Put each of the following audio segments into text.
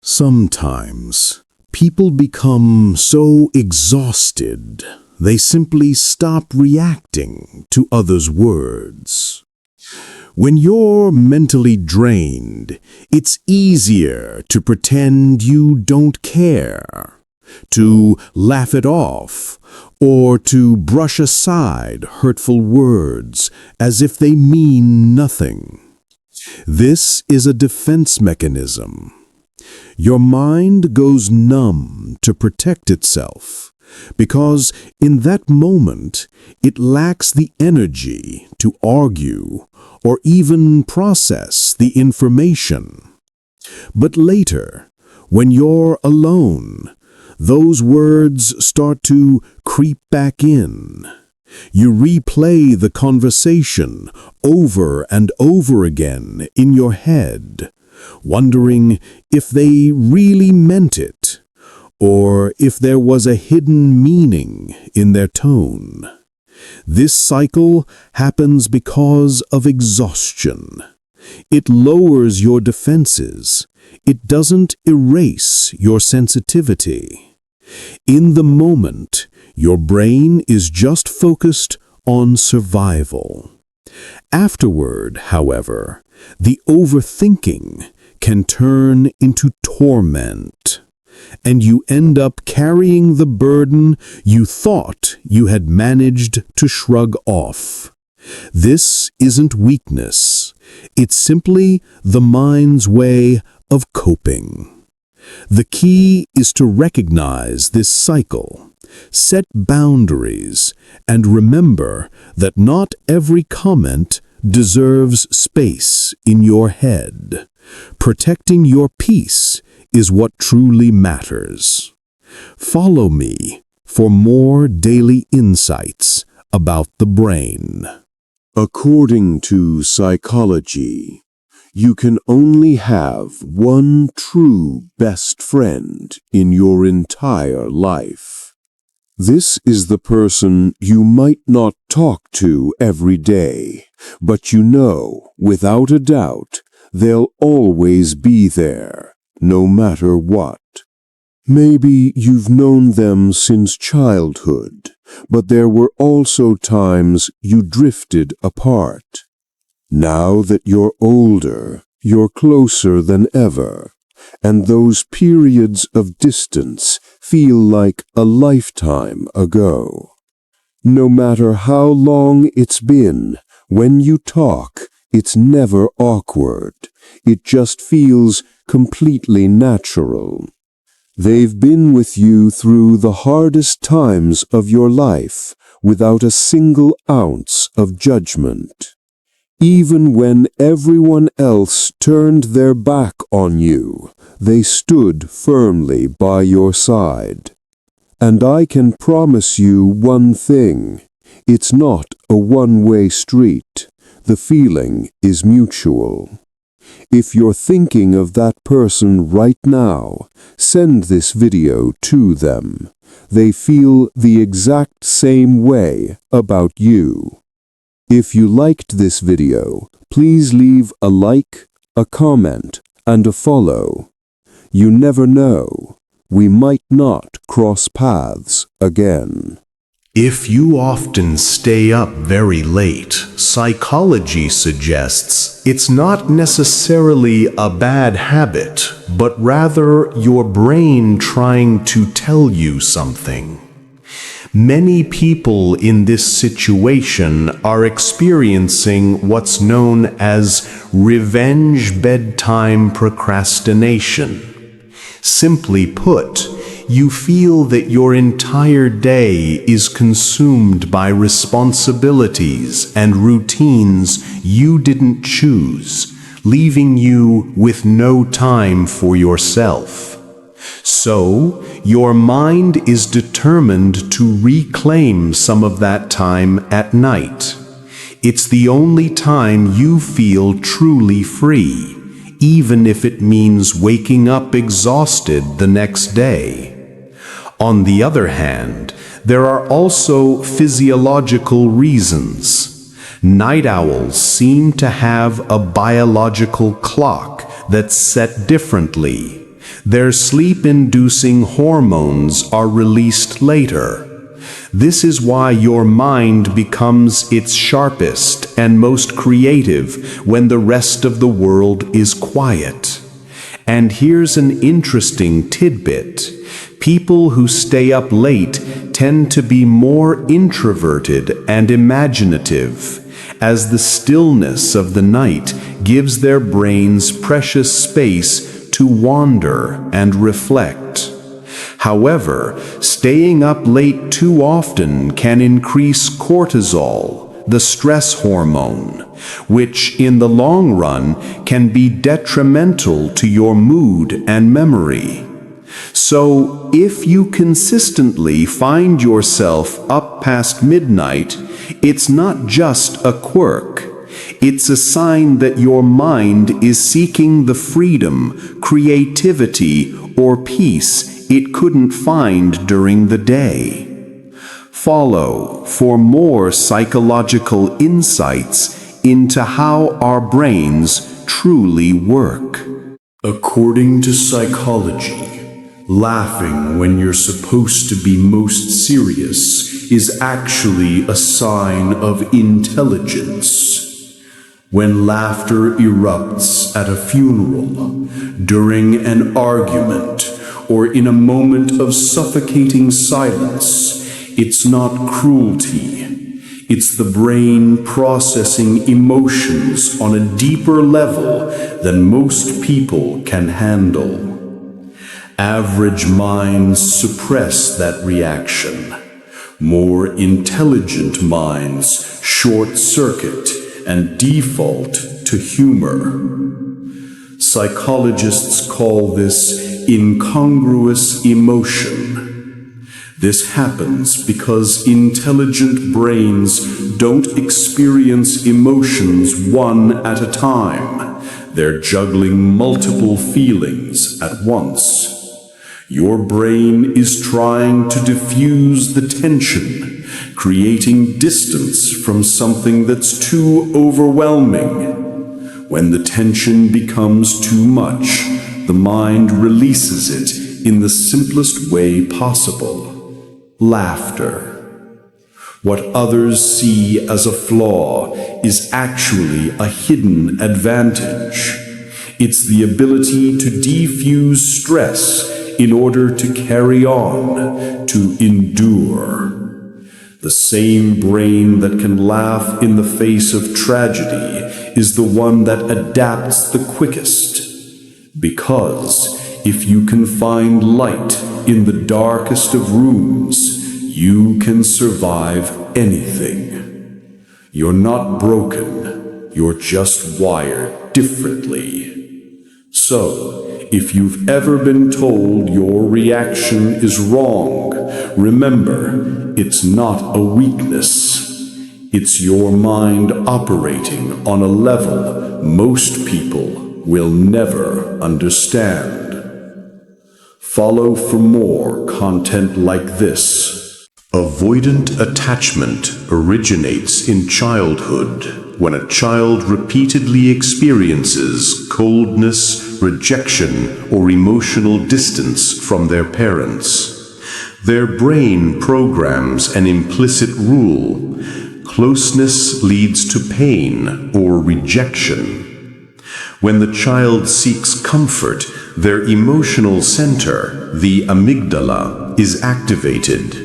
Sometimes people become so exhausted, they simply stop reacting to others' words. When you're mentally drained, it's easier to pretend you don't care, to laugh it off, or to brush aside hurtful words as if they mean nothing. This is a defense mechanism. Your mind goes numb to protect itself, because in that moment it lacks the energy to argue or even process the information. But later, when you're alone, those words start to creep back in. You replay the conversation over and over again in your head, wondering if they really meant it, or if there was a hidden meaning in their tone. This cycle happens because of exhaustion. It lowers your defenses. It doesn't erase your sensitivity. In the moment, your brain is just focused on survival. Afterward, however, the overthinking can turn into torment, and you end up carrying the burden you thought you had managed to shrug off. This isn't weakness. It's simply the mind's way of coping. The key is to recognize this cycle, set boundaries, and remember that not every comment deserves space in your head. Protecting your peace is what truly matters. Follow me for more daily insights about the brain. According to psychology, you can only have one true best friend in your entire life. This is the person you might not talk to every day, but you know, without a doubt, they'll always be there, no matter what. Maybe you've known them since childhood, but there were also times you drifted apart. Now that you're older, you're closer than ever, and those periods of distance feel like a lifetime ago. No matter how long it's been, when you talk, it's never awkward. It just feels completely natural. They've been with you through the hardest times of your life without a single ounce of judgment. Even when everyone else turned their back on you, they stood firmly by your side. And I can promise you one thing, it's not a one-way street. The feeling is mutual. If you're thinking of that person right now, send this video to them. They feel the exact same way about you. If you liked this video, please leave a like, a comment, and a follow. You never know, we might not cross paths again. If you often stay up very late, psychology suggests it's not necessarily a bad habit, but rather your brain trying to tell you something. Many people in this situation are experiencing what's known as revenge bedtime procrastination. Simply put, you feel that your entire day is consumed by responsibilities and routines you didn't choose, leaving you with no time for yourself. So, your mind is determined to reclaim some of that time at night. It's the only time you feel truly free, even if it means waking up exhausted the next day. On the other hand, there are also physiological reasons. Night owls seem to have a biological clock that's set differently. Their sleep-inducing hormones are released later. This is why your mind becomes its sharpest and most creative when the rest of the world is quiet. And here's an interesting tidbit. People who stay up late tend to be more introverted and imaginative, as the stillness of the night gives their brains precious space to wander and reflect. However, staying up late too often can increase cortisol, the stress hormone, which in the long run can be detrimental to your mood and memory. So, if you consistently find yourself up past midnight, it's not just a quirk. It's a sign that your mind is seeking the freedom, creativity, or peace it couldn't find during the day. Follow for more psychological insights into how our brains truly work. According to psychology, laughing when you're supposed to be most serious is actually a sign of intelligence. When laughter erupts at a funeral, during an argument, or in a moment of suffocating silence, it's not cruelty. It's the brain processing emotions on a deeper level than most people can handle. Average minds suppress that reaction. More intelligent minds short-circuit and default to humor. Psychologists call this incongruous emotion. This happens because intelligent brains don't experience emotions one at a time. They're juggling multiple feelings at once. Your brain is trying to diffuse the tension, creating distance from something that's too overwhelming. When the tension becomes too much, the mind releases it in the simplest way possible: laughter. What others see as a flaw is actually a hidden advantage. It's the ability to defuse stress in order to carry on, to endure. The same brain that can laugh in the face of tragedy is the one that adapts the quickest. Because if you can find light in the darkest of rooms, you can survive anything. You're not broken, you're just wired differently. So, if you've ever been told your reaction is wrong, remember, it's not a weakness. It's your mind operating on a level most people will never understand. Follow for more content like this. Avoidant attachment originates in childhood when a child repeatedly experiences coldness, rejection, or emotional distance from their parents. Their brain programs an implicit rule: closeness leads to pain or rejection. When the child seeks comfort, their emotional center, the amygdala, is activated,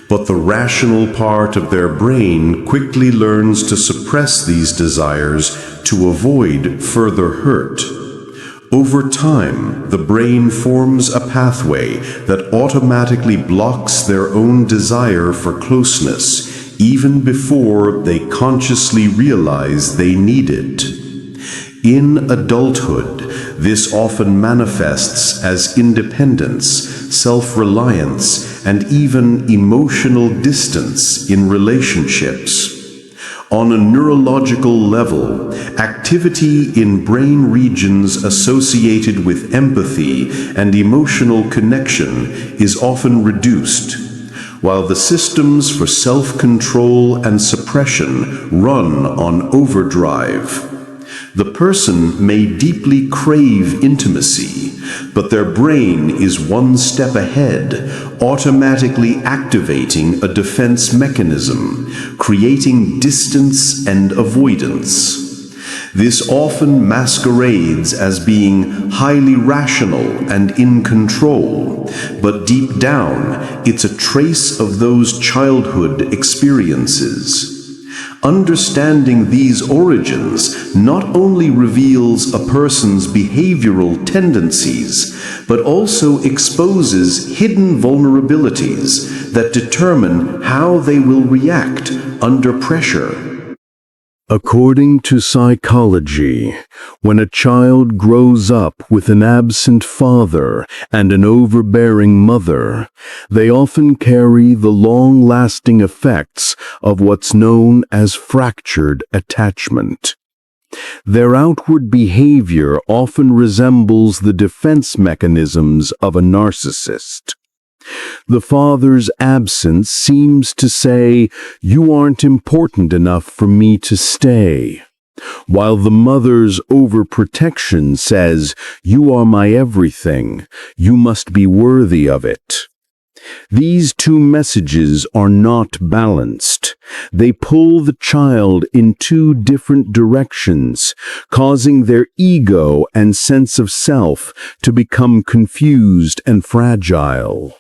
but the rational part of their brain quickly learns to suppress these desires to avoid further hurt. Over time, the brain forms a pathway that automatically blocks their own desire for closeness, even before they consciously realize they need it. In adulthood, this often manifests as independence, self-reliance, and even emotional distance in relationships. On a neurological level, activity in brain regions associated with empathy and emotional connection is often reduced, while the systems for self-control and suppression run on overdrive. The person may deeply crave intimacy, but their brain is one step ahead, automatically activating a defense mechanism, creating distance and avoidance. This often masquerades as being highly rational and in control, but deep down, it's a trace of those childhood experiences. Understanding these origins not only reveals a person's behavioral tendencies, but also exposes hidden vulnerabilities that determine how they will react under pressure. According to psychology, when a child grows up with an absent father and an overbearing mother, they often carry the long-lasting effects of what's known as fractured attachment. Their outward behavior often resembles the defense mechanisms of a narcissist. The father's absence seems to say, "You aren't important enough for me to stay," while the mother's overprotection says, "You are my everything, you must be worthy of it." These two messages are not balanced. They pull the child in two different directions, causing their ego and sense of self to become confused and fragile.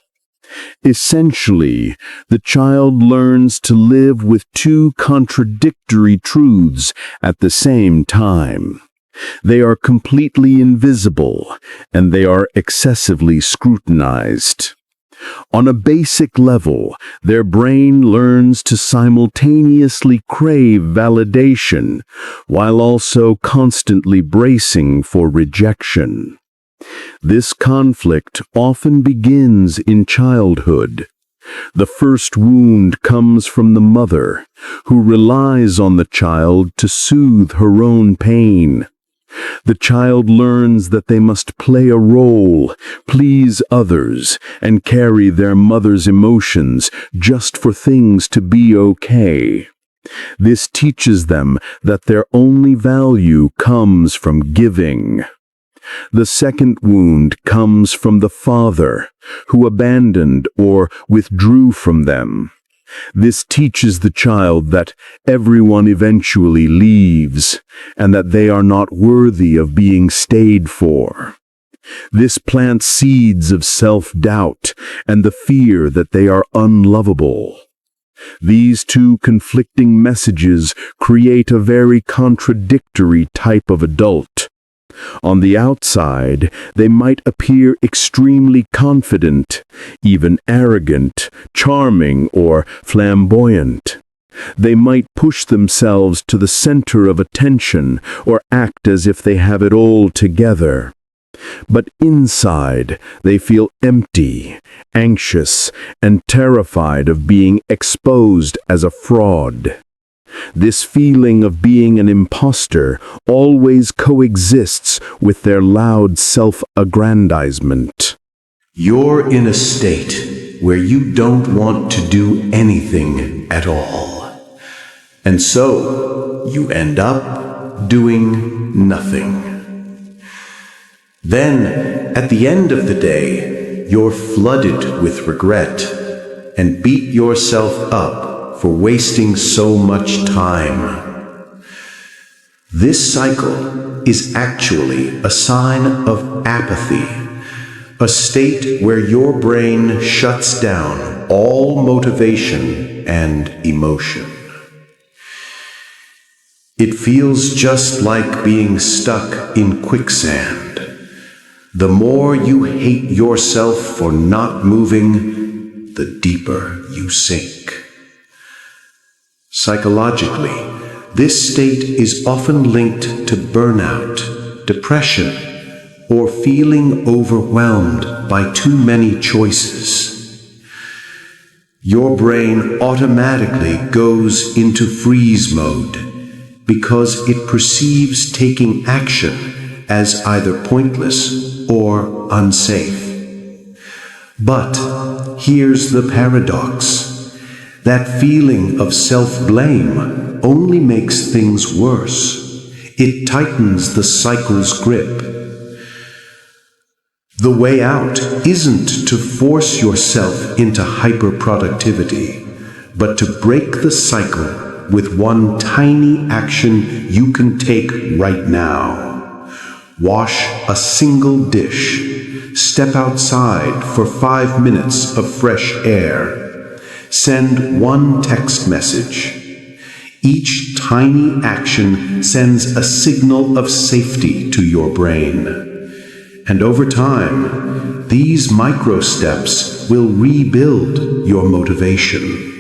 Essentially, the child learns to live with two contradictory truths at the same time. They are completely invisible, and they are excessively scrutinized. On a basic level, their brain learns to simultaneously crave validation, while also constantly bracing for rejection. This conflict often begins in childhood. The first wound comes from the mother, who relies on the child to soothe her own pain. The child learns that they must play a role, please others, and carry their mother's emotions just for things to be okay. This teaches them that their only value comes from giving. The second wound comes from the father, who abandoned or withdrew from them. This teaches the child that everyone eventually leaves, and that they are not worthy of being stayed for. This plants seeds of self-doubt and the fear that they are unlovable. These two conflicting messages create a very contradictory type of adult. On the outside, they might appear extremely confident, even arrogant, charming, or flamboyant. They might push themselves to the center of attention or act as if they have it all together. But inside, they feel empty, anxious, and terrified of being exposed as a fraud. This feeling of being an imposter always coexists with their loud self-aggrandizement. You're in a state where you don't want to do anything at all. And so, you end up doing nothing. Then, at the end of the day, you're flooded with regret and beat yourself up for wasting so much time. This cycle is actually a sign of apathy, a state where your brain shuts down all motivation and emotion. It feels just like being stuck in quicksand. The more you hate yourself for not moving, the deeper you sink. Psychologically, this state is often linked to burnout, depression, or feeling overwhelmed by too many choices. Your brain automatically goes into freeze mode because it perceives taking action as either pointless or unsafe. But here's the paradox. That feeling of self-blame only makes things worse. It tightens the cycle's grip. The way out isn't to force yourself into hyperproductivity, but to break the cycle with one tiny action you can take right now. Wash a single dish. Step outside for 5 minutes of fresh air. Send one text message. Each tiny action sends a signal of safety to your brain. And over time, these micro steps will rebuild your motivation.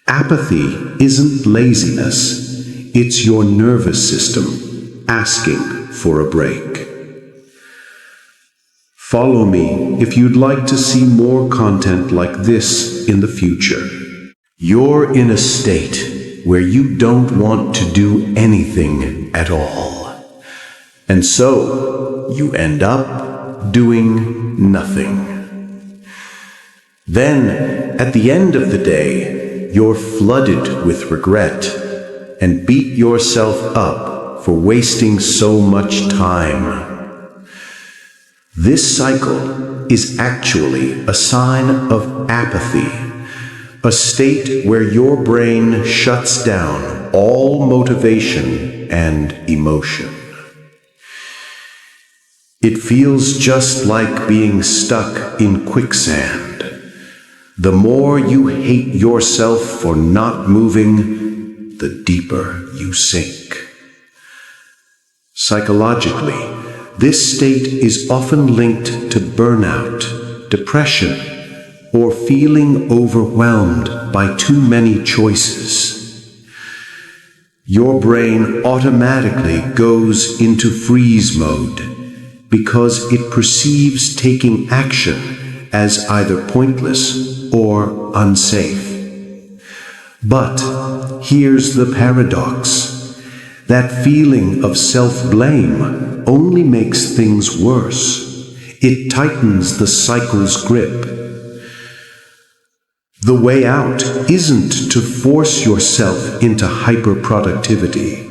Apathy isn't laziness, it's your nervous system asking for a break. Follow me if you'd like to see more content like this in the future. You're in a state where you don't want to do anything at all. And so, you end up doing nothing. Then, at the end of the day, you're flooded with regret and beat yourself up for wasting so much time. This cycle is actually a sign of apathy, a state where your brain shuts down all motivation and emotion. It feels just like being stuck in quicksand. The more you hate yourself for not moving, the deeper you sink. Psychologically, this state is often linked to burnout, depression, or feeling overwhelmed by too many choices. Your brain automatically goes into freeze mode, because it perceives taking action as either pointless or unsafe. But here's the paradox. That feeling of self-blame only makes things worse. It tightens the cycle's grip. The way out isn't to force yourself into hyperproductivity,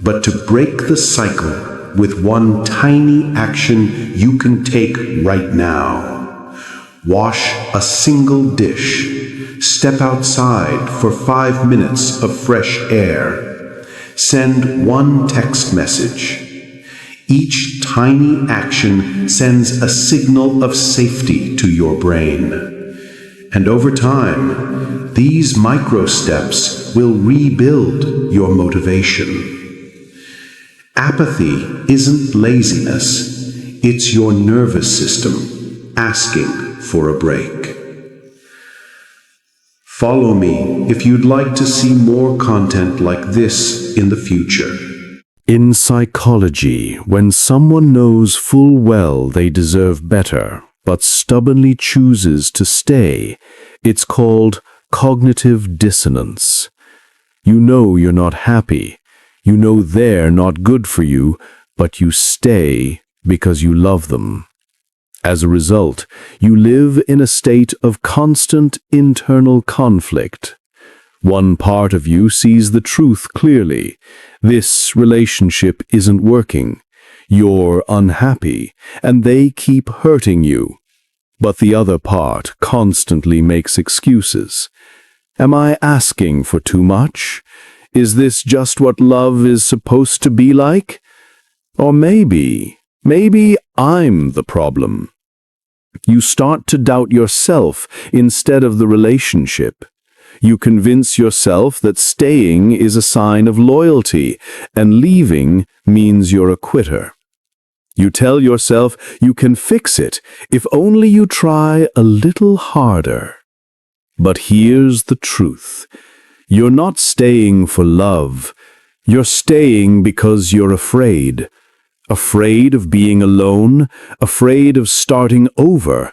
but to break the cycle with one tiny action you can take right now. Wash a single dish. Step outside for 5 minutes of fresh air. Send one text message. Each tiny action sends a signal of safety to your brain. And over time, these micro steps will rebuild your motivation. Apathy isn't laziness, it's your nervous system asking for a break. Follow me if you'd like to see more content like this in the future. In psychology, when someone knows full well they deserve better, but stubbornly chooses to stay, it's called cognitive dissonance. You know you're not happy. You know they're not good for you, but you stay because you love them. As a result, you live in a state of constant internal conflict. One part of you sees the truth clearly. This relationship isn't working. You're unhappy, and they keep hurting you. But the other part constantly makes excuses. Am I asking for too much? Is this just what love is supposed to be like? Or maybe I'm the problem. You start to doubt yourself instead of the relationship. You convince yourself that staying is a sign of loyalty, and leaving means you're a quitter. You tell yourself you can fix it if only you try a little harder. But here's the truth. You're not staying for love. You're staying because you're afraid. Afraid of being alone, afraid of starting over,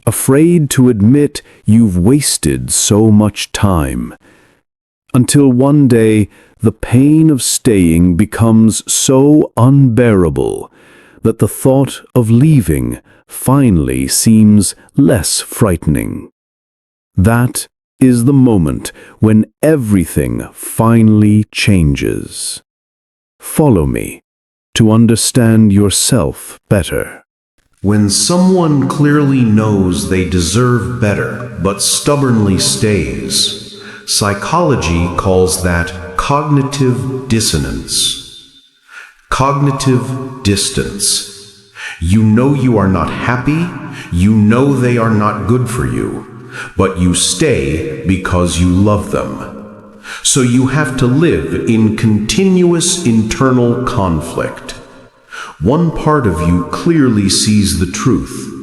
afraid to admit you've wasted so much time. Until one day, the pain of staying becomes so unbearable that the thought of leaving finally seems less frightening. That is the moment when everything finally changes. Follow me to understand yourself better. When someone clearly knows they deserve better but stubbornly stays, psychology calls that cognitive dissonance. Cognitive distance. You know you are not happy, you know they are not good for you, but you stay because you love them. So you have to live in continuous internal conflict. One part of you clearly sees the truth.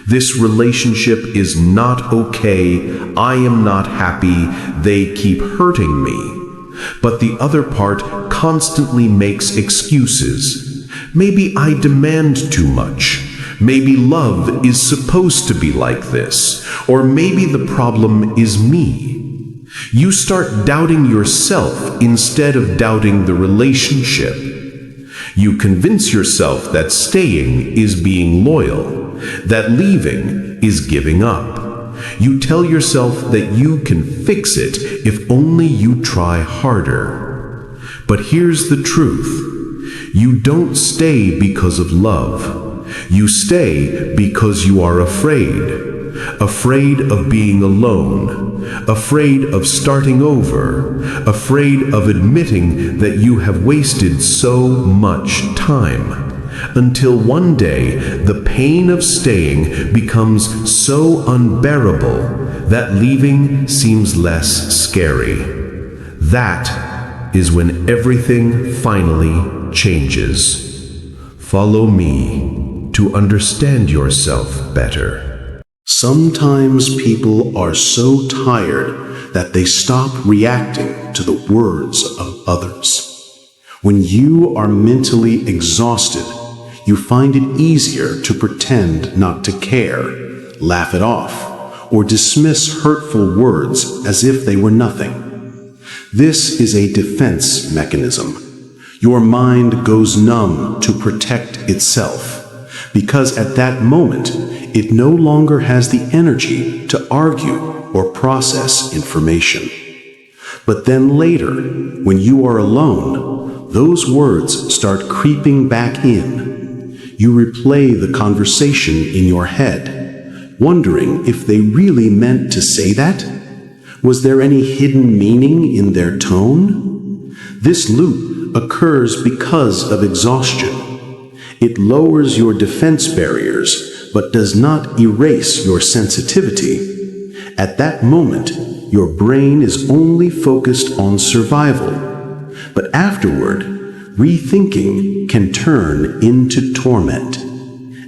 This relationship is not okay. I am not happy. They keep hurting me. But the other part constantly makes excuses. Maybe I demand too much. Maybe love is supposed to be like this. Or maybe the problem is me. You start doubting yourself instead of doubting the relationship. You convince yourself that staying is being loyal, that leaving is giving up. You tell yourself that you can fix it if only you try harder. But here's the truth. You don't stay because of love. You stay because you are afraid. Afraid of being alone, afraid of starting over, afraid of admitting that you have wasted so much time, until one day the pain of staying becomes so unbearable that leaving seems less scary. That is when everything finally changes. Follow me to understand yourself better. Sometimes people are so tired that they stop reacting to the words of others. When you are mentally exhausted, you find it easier to pretend not to care, laugh it off, or dismiss hurtful words as if they were nothing. This is a defense mechanism. Your mind goes numb to protect itself, because at that moment, it no longer has the energy to argue or process information. But then later, when you are alone, those words start creeping back in. You replay the conversation in your head, wondering if they really meant to say that? Was there any hidden meaning in their tone? This loop occurs because of exhaustion. It lowers your defense barriers, but does not erase your sensitivity. At that moment, your brain is only focused on survival. But afterward, rethinking can turn into torment.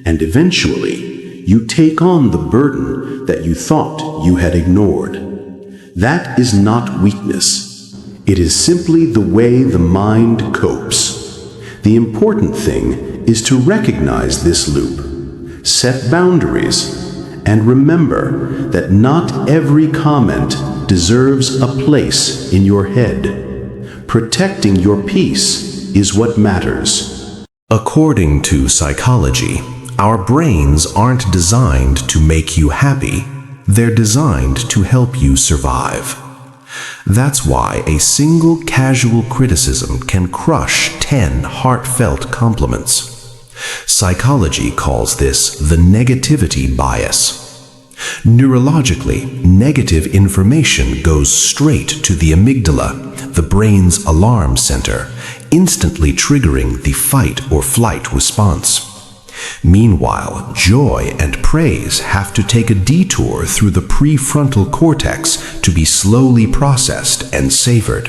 And eventually, you take on the burden that you thought you had ignored. That is not weakness. It is simply the way the mind copes. The important thing is to recognize this loop. Set boundaries, and remember that not every comment deserves a place in your head. Protecting your peace is what matters. According to psychology, our brains aren't designed to make you happy. They're designed to help you survive. That's why a single casual criticism can crush 10 heartfelt compliments. Psychology calls this the negativity bias. Neurologically, negative information goes straight to the amygdala, the brain's alarm center, instantly triggering the fight or flight response. Meanwhile, joy and praise have to take a detour through the prefrontal cortex to be slowly processed and savored.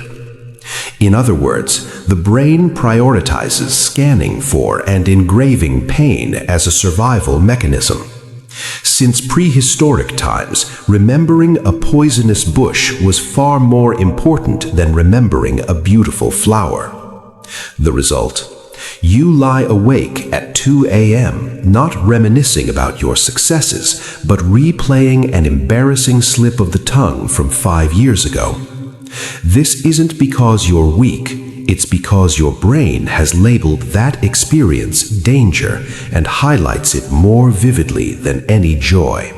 In other words, the brain prioritizes scanning for and engraving pain as a survival mechanism. Since prehistoric times, remembering a poisonous bush was far more important than remembering a beautiful flower. The result? You lie awake at 2 a.m., not reminiscing about your successes, but replaying an embarrassing slip of the tongue from 5 years ago. This isn't because you're weak, it's because your brain has labeled that experience danger and highlights it more vividly than any joy.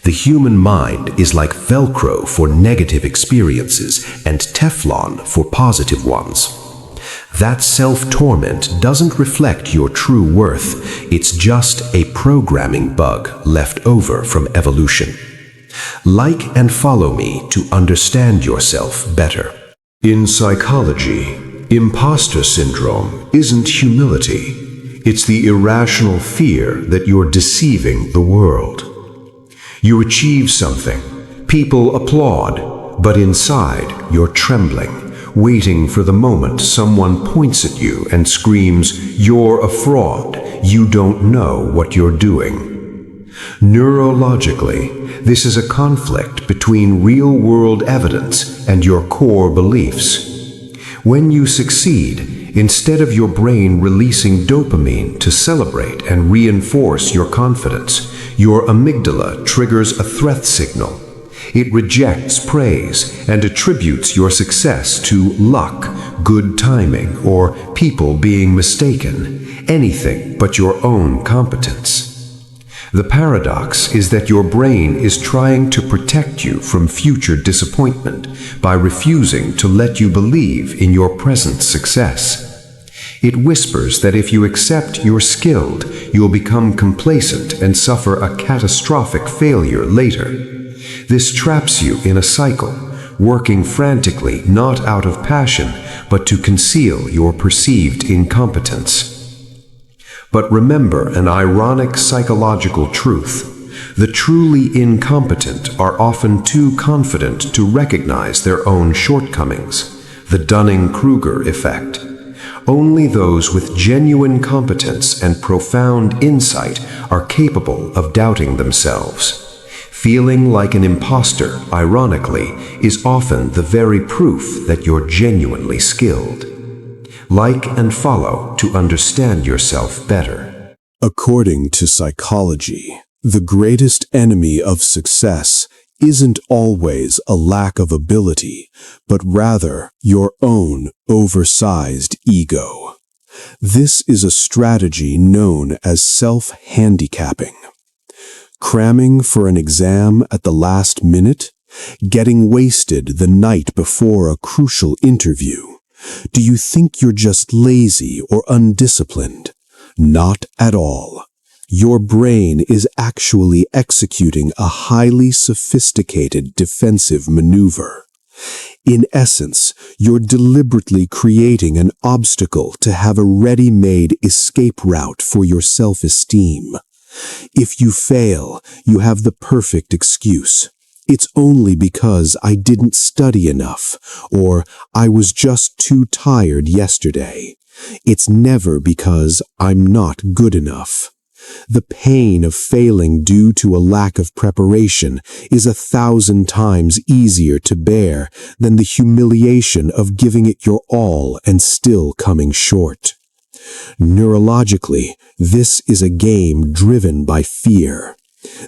The human mind is like Velcro for negative experiences and Teflon for positive ones. That self-torment doesn't reflect your true worth. It's just a programming bug left over from evolution. Like and follow me to understand yourself better. In psychology, imposter syndrome isn't humility. It's the irrational fear that you're deceiving the world. You achieve something, people applaud, but inside you're trembling, waiting for the moment someone points at you and screams, "You're a fraud, you don't know what you're doing." Neurologically, this is a conflict between real-world evidence and your core beliefs. When you succeed, instead of your brain releasing dopamine to celebrate and reinforce your confidence, your amygdala triggers a threat signal. It rejects praise and attributes your success to luck, good timing, or people being mistaken, anything but your own competence. The paradox is that your brain is trying to protect you from future disappointment by refusing to let you believe in your present success. It whispers that if you accept you're skilled, you'll become complacent and suffer a catastrophic failure later. This traps you in a cycle, working frantically not out of passion, but to conceal your perceived incompetence. But remember an ironic psychological truth. The truly incompetent are often too confident to recognize their own shortcomings, the Dunning-Kruger effect. Only those with genuine competence and profound insight are capable of doubting themselves. Feeling like an imposter, ironically, is often the very proof that you're genuinely skilled. Like and follow to understand yourself better. According to psychology, the greatest enemy of success isn't always a lack of ability, but rather your own oversized ego. This is a strategy known as self-handicapping. Cramming for an exam at the last minute, getting wasted the night before a crucial interview. Do you think you're just lazy or undisciplined? Not at all. Your brain is actually executing a highly sophisticated defensive maneuver. In essence, you're deliberately creating an obstacle to have a ready-made escape route for your self-esteem. If you fail, you have the perfect excuse. It's only because I didn't study enough, or I was just too tired yesterday. It's never because I'm not good enough. The pain of failing due to a lack of preparation is 1,000 times easier to bear than the humiliation of giving it your all and still coming short. Neurologically, this is a game driven by fear.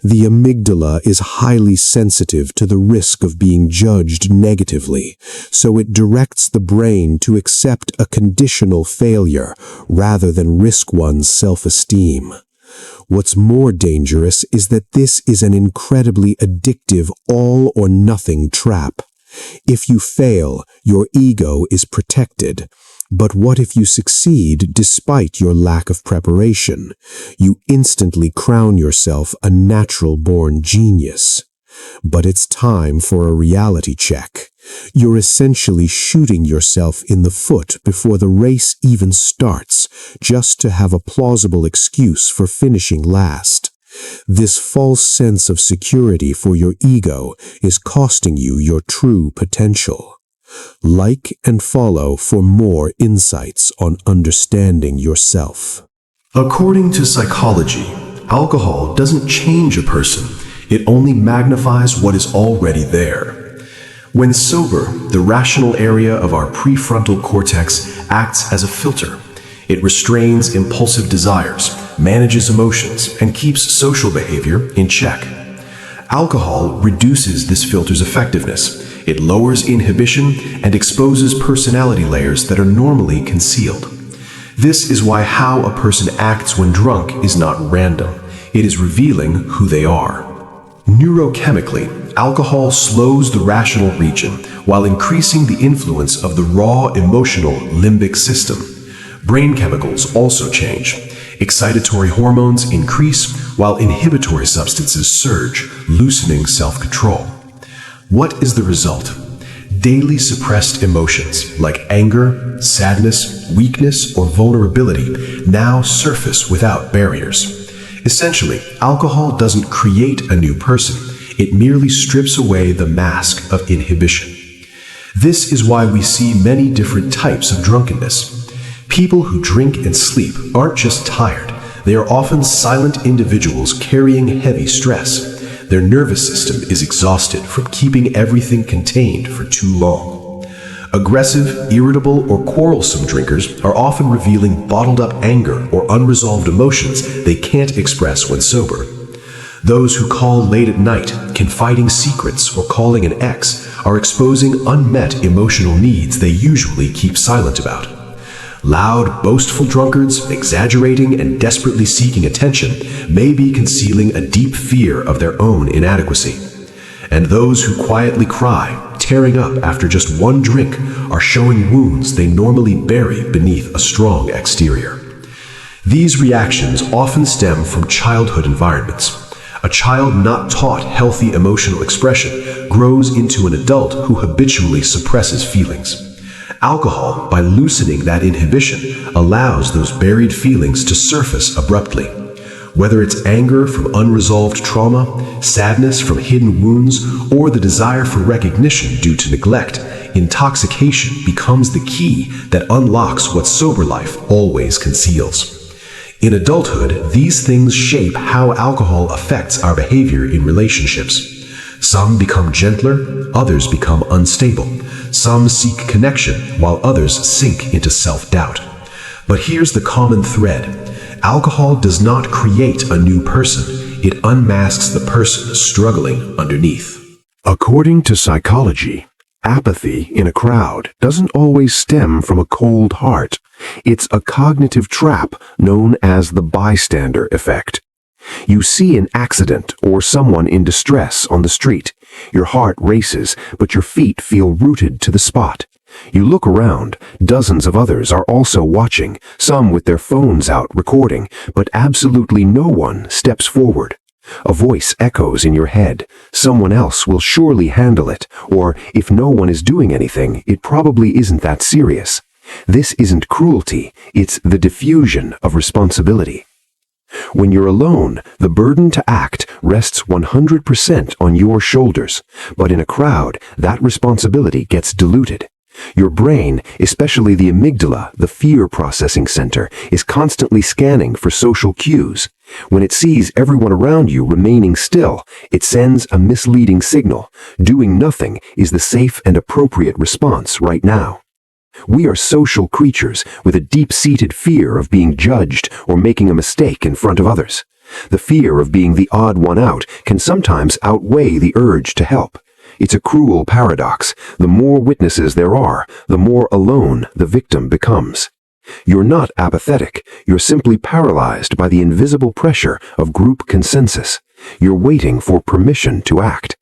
The amygdala is highly sensitive to the risk of being judged negatively, so it directs the brain to accept a conditional failure rather than risk one's self-esteem. What's more dangerous is that this is an incredibly addictive all-or-nothing trap. If you fail, your ego is protected. But what if you succeed despite your lack of preparation? You instantly crown yourself a natural-born genius. But it's time for a reality check. You're essentially shooting yourself in the foot before the race even starts, just to have a plausible excuse for finishing last. This false sense of security for your ego is costing you your true potential. Like and follow for more insights on understanding yourself. According to psychology, alcohol doesn't change a person. It only magnifies what is already there. When sober, the rational area of our prefrontal cortex acts as a filter. It restrains impulsive desires, manages emotions, and keeps social behavior in check. Alcohol reduces this filter's effectiveness. It lowers inhibition and exposes personality layers that are normally concealed. This is why how a person acts when drunk is not random. It is revealing who they are. Neurochemically, alcohol slows the rational region while increasing the influence of the raw emotional limbic system. Brain chemicals also change. Excitatory hormones increase while inhibitory substances surge, loosening self-control. What is the result? Daily suppressed emotions like anger, sadness, weakness, or vulnerability now surface without barriers. Essentially, alcohol doesn't create a new person, it merely strips away the mask of inhibition. This is why we see many different types of drunkenness. People who drink and sleep aren't just tired, they are often silent individuals carrying heavy stress. Their nervous system is exhausted from keeping everything contained for too long. Aggressive, irritable, or quarrelsome drinkers are often revealing bottled-up anger or unresolved emotions they can't express when sober. Those who call late at night, confiding secrets, or calling an ex are exposing unmet emotional needs they usually keep silent about. Loud, boastful drunkards, exaggerating and desperately seeking attention, may be concealing a deep fear of their own inadequacy. And those who quietly cry, tearing up after just one drink, are showing wounds they normally bury beneath a strong exterior. These reactions often stem from childhood environments. A child not taught healthy emotional expression grows into an adult who habitually suppresses feelings. Alcohol, by loosening that inhibition, allows those buried feelings to surface abruptly. Whether it's anger from unresolved trauma, sadness from hidden wounds, or the desire for recognition due to neglect, intoxication becomes the key that unlocks what sober life always conceals. In adulthood, these things shape how alcohol affects our behavior in relationships. Some become gentler, others become unstable. Some seek connection, while others sink into self-doubt. But here's the common thread. Alcohol does not create a new person. It unmasks the person struggling underneath. According to psychology, apathy in a crowd doesn't always stem from a cold heart. It's a cognitive trap known as the bystander effect. You see an accident or someone in distress on the street. Your heart races, but your feet feel rooted to the spot. You look around. Dozens of others are also watching, some with their phones out recording, but absolutely no one steps forward. A voice echoes in your head. Someone else will surely handle it, or if no one is doing anything, it probably isn't that serious. This isn't cruelty, it's the diffusion of responsibility. When you're alone, the burden to act rests 100% on your shoulders, but in a crowd, that responsibility gets diluted. Your brain, especially the amygdala, the fear processing center, is constantly scanning for social cues. When it sees everyone around you remaining still, it sends a misleading signal. Doing nothing is the safe and appropriate response right now. We are social creatures with a deep-seated fear of being judged or making a mistake in front of others. The fear of being the odd one out can sometimes outweigh the urge to help. It's a cruel paradox. The more witnesses there are, the more alone the victim becomes. You're not apathetic. You're simply paralyzed by the invisible pressure of group consensus. You're waiting for permission to act.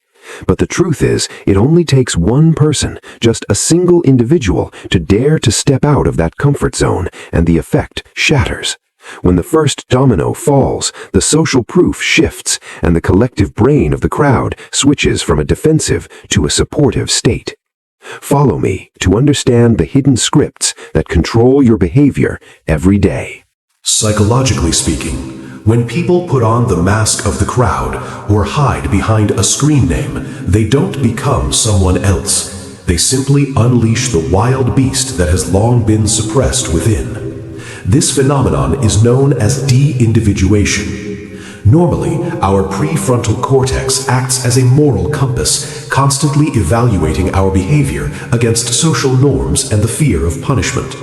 But the truth is, it only takes one person, just a single individual, to dare to step out of that comfort zone, and the effect shatters. When the first domino falls, the social proof shifts, and the collective brain of the crowd switches from a defensive to a supportive state. Follow me to understand the hidden scripts that control your behavior every day. Psychologically speaking, when people put on the mask of the crowd or hide behind a screen name, they don't become someone else. They simply unleash the wild beast that has long been suppressed within. This phenomenon is known as de-individuation. Normally, our prefrontal cortex acts as a moral compass, constantly evaluating our behavior against social norms and the fear of punishment.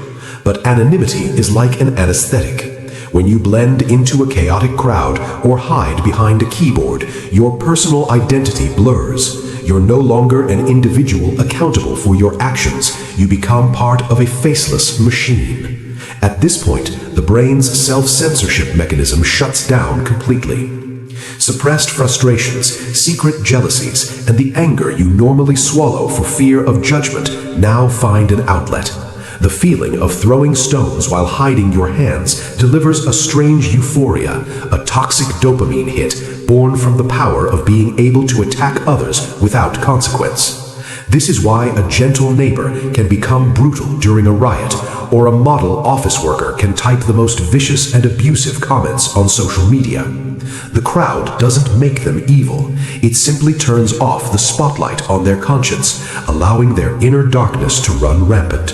But anonymity is like an anesthetic. When you blend into a chaotic crowd or hide behind a keyboard, your personal identity blurs. You're no longer an individual accountable for your actions. You become part of a faceless machine. At this point, the brain's self-censorship mechanism shuts down completely. Suppressed frustrations, secret jealousies, and the anger you normally swallow for fear of judgment now find an outlet. The feeling of throwing stones while hiding your hands delivers a strange euphoria, a toxic dopamine hit born from the power of being able to attack others without consequence. This is why a gentle neighbor can become brutal during a riot, or a model office worker can type the most vicious and abusive comments on social media. The crowd doesn't make them evil, it simply turns off the spotlight on their conscience, allowing their inner darkness to run rampant.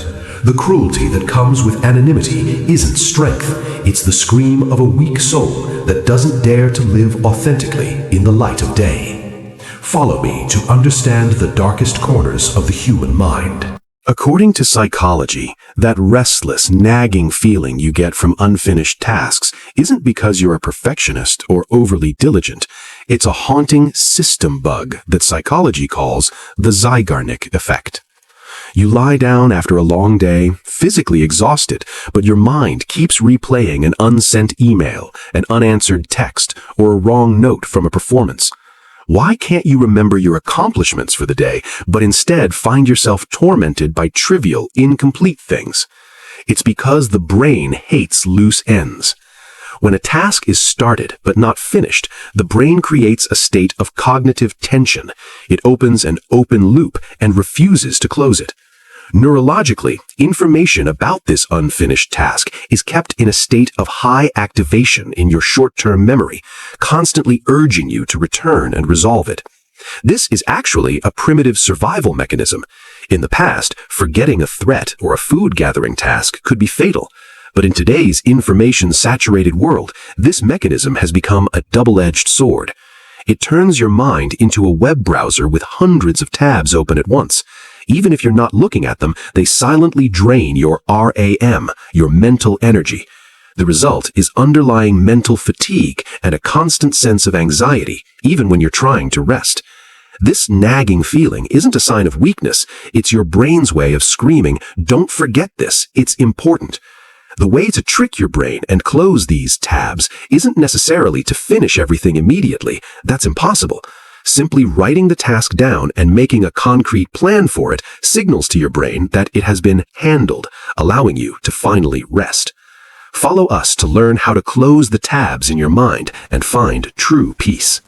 The cruelty that comes with anonymity isn't strength, it's the scream of a weak soul that doesn't dare to live authentically in the light of day. Follow me to understand the darkest corners of the human mind. According to psychology, that restless, nagging feeling you get from unfinished tasks isn't because you're a perfectionist or overly diligent. It's a haunting system bug that psychology calls the Zeigarnik effect. You lie down after a long day, physically exhausted, but your mind keeps replaying an unsent email, an unanswered text, or a wrong note from a performance. Why can't you remember your accomplishments for the day, but instead find yourself tormented by trivial, incomplete things? It's because the brain hates loose ends. When a task is started but not finished, the brain creates a state of cognitive tension. It opens an open loop and refuses to close it. Neurologically, information about this unfinished task is kept in a state of high activation in your short-term memory, constantly urging you to return and resolve it. This is actually a primitive survival mechanism. In the past, forgetting a threat or a food gathering task could be fatal. But in today's information-saturated world, this mechanism has become a double-edged sword. It turns your mind into a web browser with hundreds of tabs open at once. Even if you're not looking at them, they silently drain your RAM, your mental energy. The result is underlying mental fatigue and a constant sense of anxiety, even when you're trying to rest. This nagging feeling isn't a sign of weakness, it's your brain's way of screaming, "Don't forget this, it's important." The way to trick your brain and close these tabs isn't necessarily to finish everything immediately. That's impossible. Simply writing the task down and making a concrete plan for it signals to your brain that it has been handled, allowing you to finally rest. Follow us to learn how to close the tabs in your mind and find true peace.